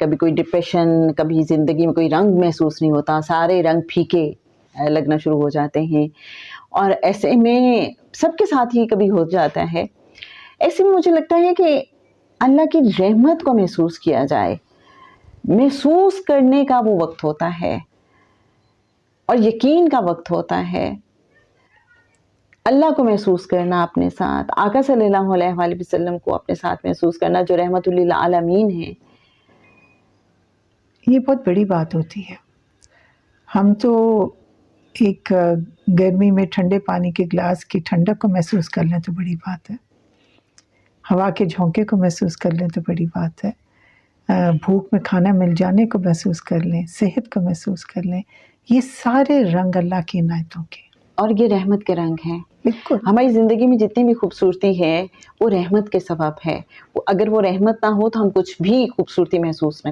کبھی کوئی ڈپریشن، کبھی زندگی میں کوئی رنگ محسوس نہیں ہوتا، سارے رنگ پھیکے لگنا شروع ہو جاتے ہیں، اور ایسے میں سب کے ساتھ ہی کبھی ہو جاتا ہے. ایسے میں مجھے لگتا ہے کہ اللہ کی رحمت کو محسوس کیا جائے، محسوس کرنے کا وہ وقت ہوتا ہے اور یقین کا وقت ہوتا ہے. اللہ کو محسوس کرنا اپنے ساتھ، آقا صلی اللہ علیہ وآلہ وسلم کو اپنے ساتھ محسوس کرنا جو رحمت للعالمین ہیں. یہ بہت بڑی بات ہوتی ہے. ہم تو ایک گرمی میں ٹھنڈے پانی کے گلاس کی ٹھنڈک کو محسوس کر لیں تو بڑی بات ہے، ہوا کے جھونکے کو محسوس کر لیں تو بڑی بات ہے، بھوک میں کھانا مل جانے کو محسوس کر لیں، صحت کو محسوس کر لیں. یہ سارے رنگ اللہ کی عنایتوں کے، اور یہ رحمت کے رنگ ہیں. بالکل. ہماری زندگی میں جتنی بھی خوبصورتی ہے وہ رحمت کے سبب ہے. اگر وہ رحمت نہ ہو تو ہم کچھ بھی خوبصورتی محسوس نہ